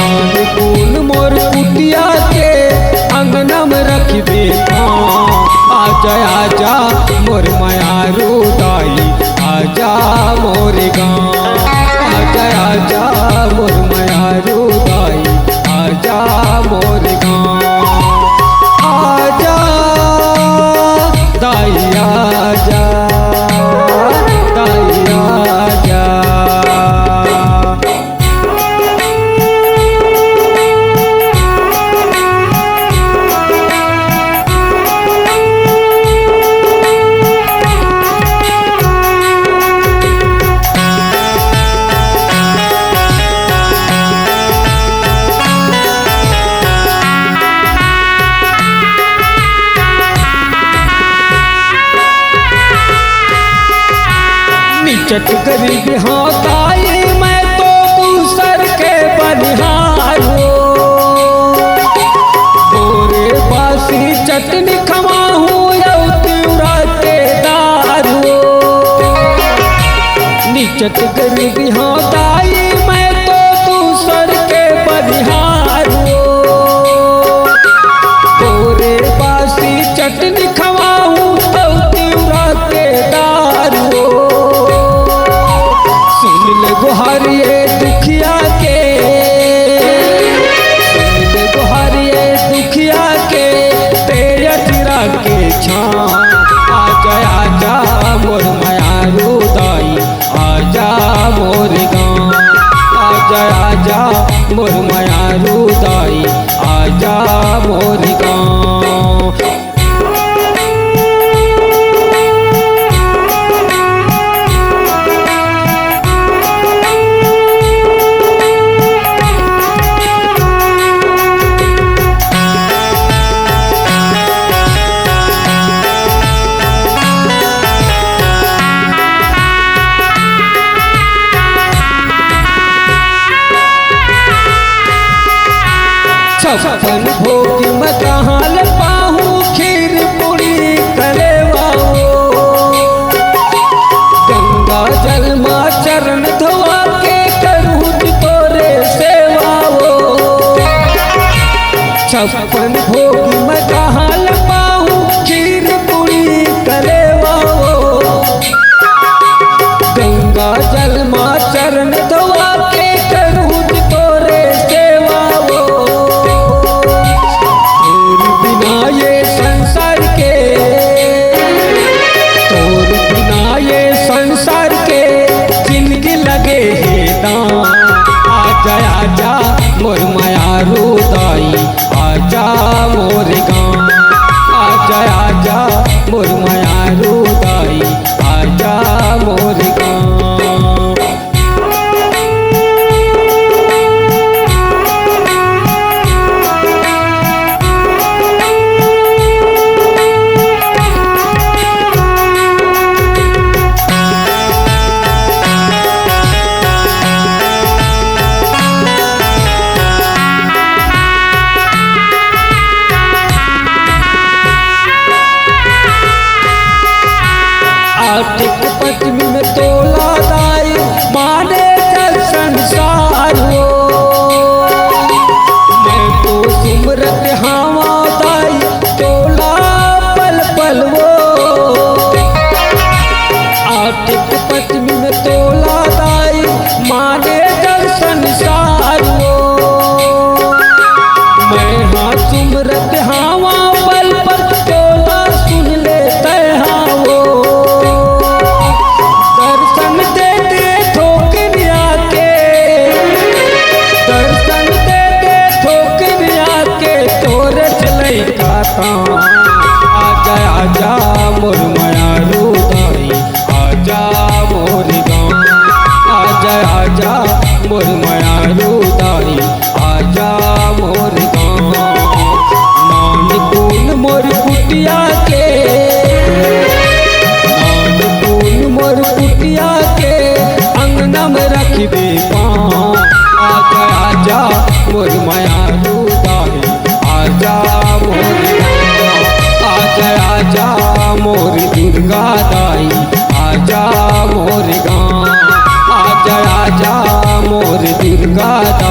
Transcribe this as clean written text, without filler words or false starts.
अनुकूल मोर कुटिया के अंगना में रखबे आजा आजा मोर मायारू दाई आजा मोर गाँव आजा आजा मोर मायारू दाई आजा मोर गाँव आजा दाई आजा दाई आजा। चट गरीब हाँ ताई मैं तो दूसर के बनिहार हो गोरे बासी चटनी खमा हूँ तिउरा के दार हो निचट गरीब हाँ ताई मैं तो दूसर के बनिहार हो गोरे बासी चटनी खमा हूँ तिउरा के दार हो गुहारिए दुखिया के गुहारिए दुखिया के तेरे तिरा के छाँव आजा आजा मोर मायारू दाई आजा मोर गाँव आजा आजा मोर मायारू दाई आजा मोर गाँव। छप्पन भोग मैं कहाँ ल पाहूँ खीर पूरी कलेवा गंगा जल माँ चरण धोआ के करूँ तोरे सेवा वो छप्पन भोग मैं कहाँ ल पाहूँ खीर पूरी कलेवा वो गंगा जल माँ चरण धोआ के करूँ तोरे सेवा वो ये संसार के तोर बिना ये संसार के जिंदगी लगे है दाम आजा आजा मोर मायारू दाई आजा मोर गाँव आजा आजा मोर मायारू दाई आजा मोर गाँव। आर्थिक पत्नी में तोला दाई माने जल संसार हो मैं तो सुमरत हावा दाई तोला पल पल वो आर्थिक पत्नी में तोला दाई माने जल संसार हो मैं हाँ सुमरत हावा पल पल तोला सुन लेते हाँ वो दर्शन दे दे ठोकरिया के तोरे चले काता आजा आजा मोर मायारू दाई आजा मोर गाँव आजा आजा मोर मायारू दाई आजा मोर गाँव नानकुन मोर कुटिया के नानकुन मोर कुटिया के अंगना में रखबे पाँव आजा आजा मोर मायारू दाई आजा मोर आजा आजा मोर दुर्गा दाई आजा मोर गाँव आजा आजा मोर दुर्गा ठिकादार।